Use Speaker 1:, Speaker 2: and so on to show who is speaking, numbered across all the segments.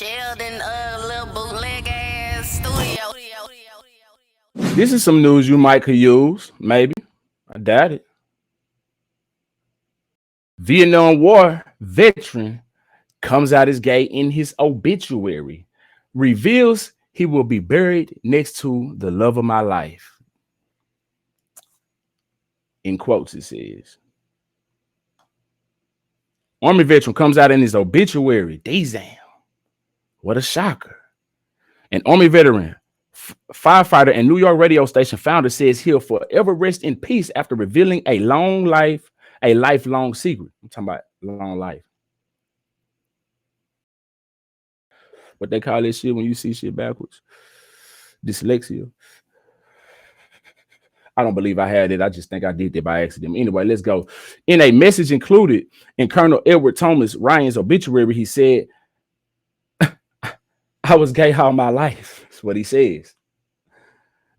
Speaker 1: Sheldon, little bootleg ass studio.
Speaker 2: This is some news you might could use, maybe. I doubt it. Vietnam War veteran comes out as gay in his obituary, reveals he will be buried next to the love of my life. In quotes, it says. Army veteran comes out in his obituary. Damn, what a shocker. An Army veteran, firefighter, and New York radio station founder says he'll forever rest in peace after revealing a lifelong secret. I'm talking about long life. What they call this shit when you see shit backwards? Dyslexia. I don't believe I had it. I just think I did it by accident. Anyway, let's go. In a message included in Colonel Edward Thomas Ryan's obituary, he said, I was gay all my life. That's what he says.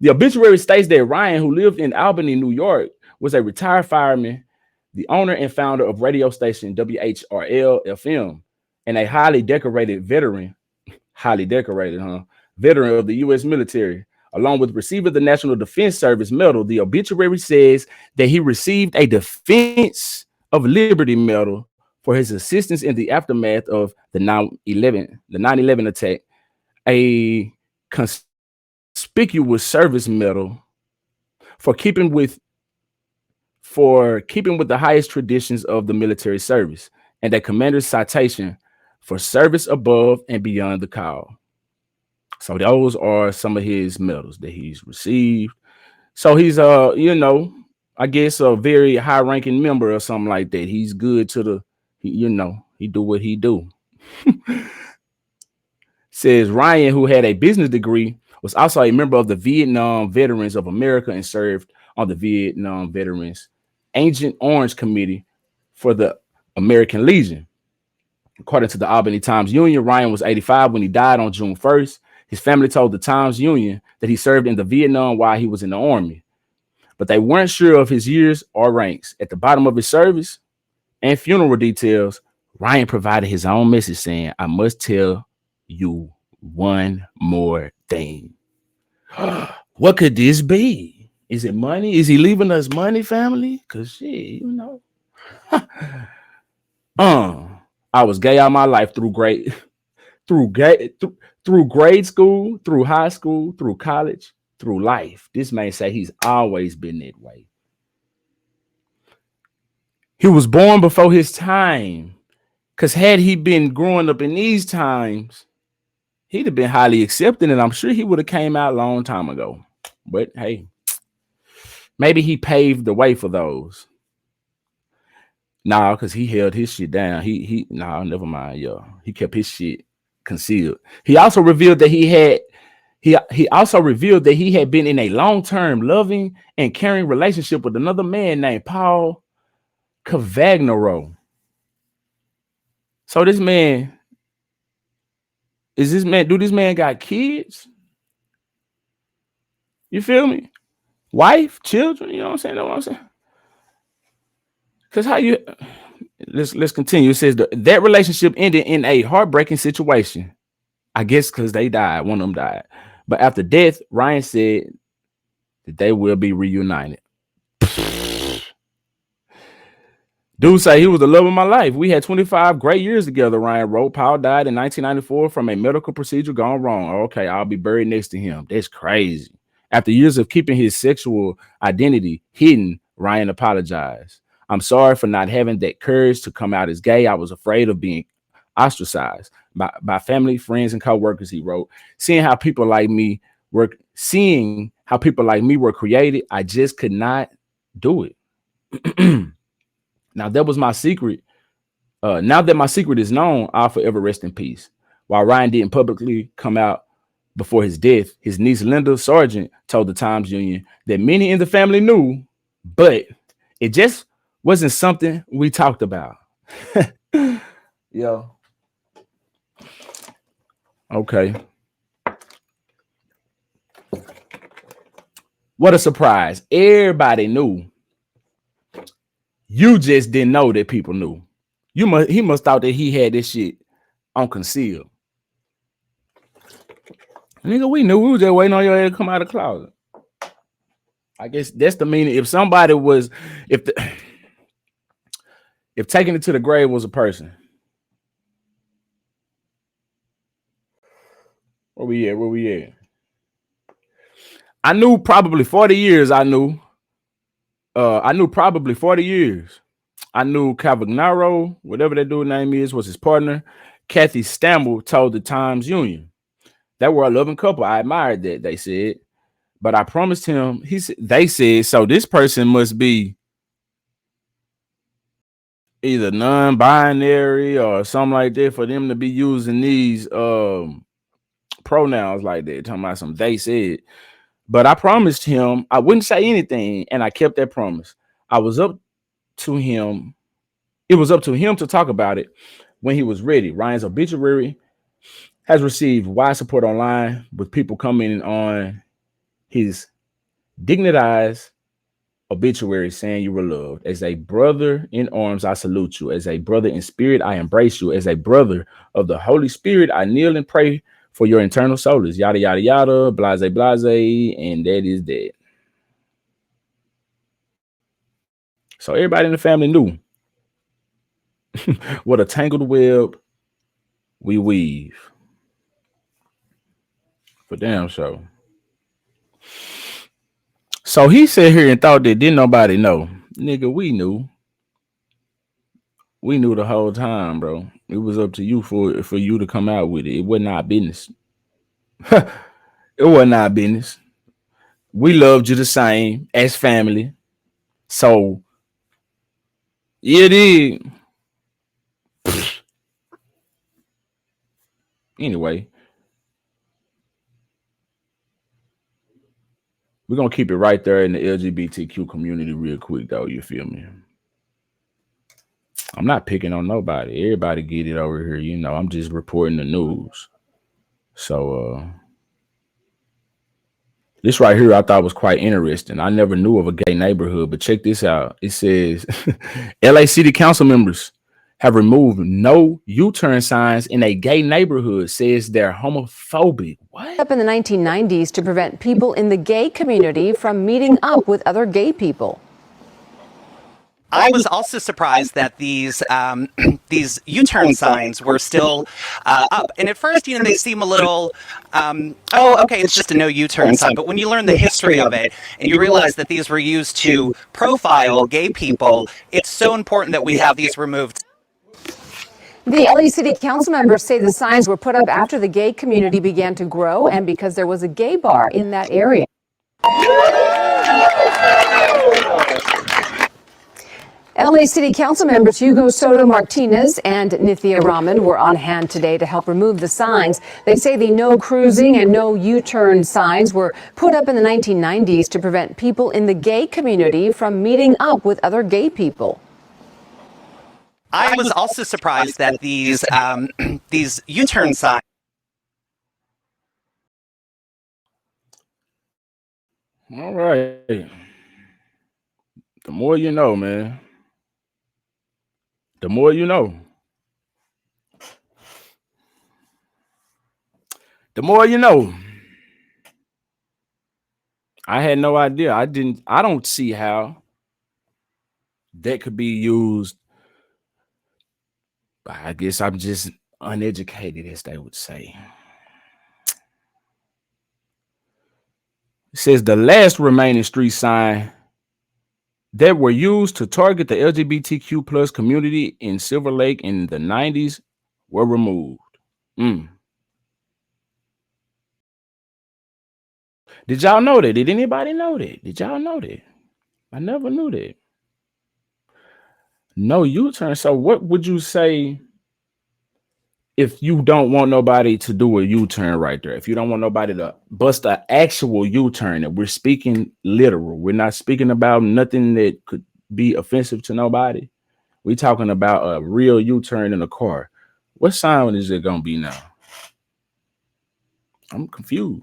Speaker 2: The obituary states that Ryan, who lived in Albany, New York, was a retired fireman, the owner and founder of radio station WHRL-FM, and a highly decorated, veteran of the U.S. military. Along with receiver of the National Defense Service Medal, the obituary says that he received a Defense of Liberty Medal for his assistance in the aftermath of the 9/11 attack, a conspicuous service medal for keeping with the highest traditions of the military service, and a commander's citation for service above and beyond the call. So those are some of his medals that he's received. So he's I guess a very high-ranking member or something like that. He's good to he do what he do. Says Ryan, who had a business degree, was also a member of the Vietnam Veterans of America and served on the Vietnam Veterans Agent Orange Committee for the American Legion. According to the Albany Times-Union, Ryan was 85 when he died on June 1st. His family told the Times-Union that he served in the Vietnam while he was in the Army, but they weren't sure of his years or ranks. At the bottom of his service and funeral details, Ryan provided his own message saying, I must tell you one more thing. What could this be? Is it money? Is he leaving us money, family? Because shit, I was gay all my life through grade school, through high school, through college, through life. This man say he's always been that way. He was born before his time, because had he been growing up in these times, he'd have been highly accepted, and I'm sure he would have came out a long time ago. But hey, maybe he paved the way for those. Nah, because he held his shit down. Never mind, y'all. He kept his shit concealed. He also revealed that he had been in a long-term loving and caring relationship with another man named Paul Cavagnaro. So do this man got kids? You feel me? Wife, children, you know what I'm saying? Know what I'm saying? Because let's continue. It says that relationship ended in a heartbreaking situation. I guess because they died. One of them died. But after death, Ryan said that they will be reunited. Dude say he was the love of my life. We had 25 great years together, Ryan wrote. Paul died in 1994 from a medical procedure gone wrong. Okay, I'll be buried next to him. That's crazy. After years of keeping his sexual identity hidden, Ryan apologized. I'm sorry for not having that courage to come out as gay. I was afraid of being ostracized by family, friends, and co-workers, he wrote. Seeing how people like me were created, I just could not do it. Now that was my secret. Now that my secret is known, I'll forever rest in peace. While Ryan didn't publicly come out before his death, his niece Linda Sargent told the Times-Union that many in the family knew, but it just wasn't something we talked about. Yo. Okay. What a surprise. Everybody knew. You just didn't know that people knew. He must thought that he had this shit on conceal. Nigga, we knew we was just waiting on your head to come out of the closet. I guess that's the meaning. If somebody was, if the, if taking it to the grave was a person, where we at? Where we at? I knew probably 40 years. I knew probably 40 years. I knew Cavagnaro, whatever that dude's name is, was his partner. Kathy Stamble told the Times Union. They were a loving couple. I admired that, they said. But I promised him, they said, so this person must be either non-binary or something like that for them to be using these pronouns like that. Talking about some they said. But I promised him I wouldn't say anything, and I kept that promise. I was up to him. It was up to him to talk about it when he was ready. Ryan's obituary has received wide support online, with people commenting on his dignitized obituary saying you were loved. As a brother in arms, I salute you. As a brother in spirit, I embrace you. As a brother of the Holy Spirit, I kneel and pray for your eternal souls. Yada, yada, yada, blase, blase, and that is that. So everybody in the family knew what a tangled web we weave. For damn sure. So he sat here and thought that didn't nobody know. Nigga, we knew. We knew the whole time, bro. It was up to you for you to come out with it. It wasn't our business. It wasn't our business. We loved you the same as family. So yeah, it did. Anyway, we're gonna keep it right there in the LGBTQ community real quick though. You feel me? I'm not picking on nobody. Everybody get it over here. You know, I'm just reporting the news. So this right here I thought was quite interesting. I never knew of a gay neighborhood, but check this out. It says LA City Council members have removed no U-turn signs in a gay neighborhood, says they're homophobic. What?
Speaker 3: Up in the 1990s to prevent people in the gay community from meeting up with other gay people.
Speaker 4: I was also surprised that these these U-turn signs were still up. And at first, you know, they seem a little, oh, okay, it's just a no U-turn sign. But when you learn the history of it and you realize that these were used to profile gay people, it's so important that we have these removed.
Speaker 3: The LA City Council members say the signs were put up after the gay community began to grow and because there was a gay bar in that area. LA City Council members Hugo Soto Martinez and Nithya Raman were on hand today to help remove the signs. They say the no cruising and no U-turn signs were put up in the 1990s to prevent people in the gay community from meeting up with other gay people.
Speaker 4: I was also surprised that these these U-turn signs.
Speaker 2: All right. The more you know, man. The more you know. The more you know. I had no idea. I don't see how that could be used. I guess I'm just uneducated, as they would say. It says the last remaining street sign that were used to target the LGBTQ plus community in Silver Lake in the 90s were removed. Did y'all know that? Did anybody know that? Did y'all know that? I never knew that. No U-turn. So what would you say if you don't want nobody to do a U-turn right there? If you don't want nobody to bust an actual U-turn, and we're speaking literal. We're not speaking about nothing that could be offensive to nobody. We're talking about a real U-turn in a car. What sign is it gonna be now? I'm confused.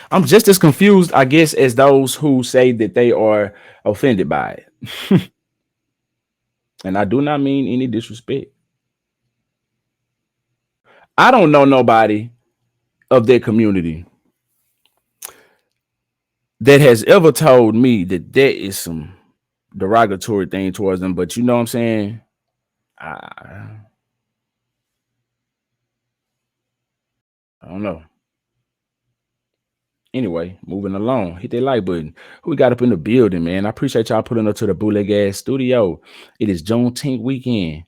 Speaker 2: I'm just as confused, I guess, as those who say that they are offended by it. And I do not mean any disrespect. I don't know nobody of their community that has ever told me that there is some derogatory thing towards them. But you know what I'm saying? I don't know. Anyway, moving along. Hit that like button. Who we got up in the building, man? I appreciate y'all putting up to the bootleg ass studio. It is Juneteenth weekend.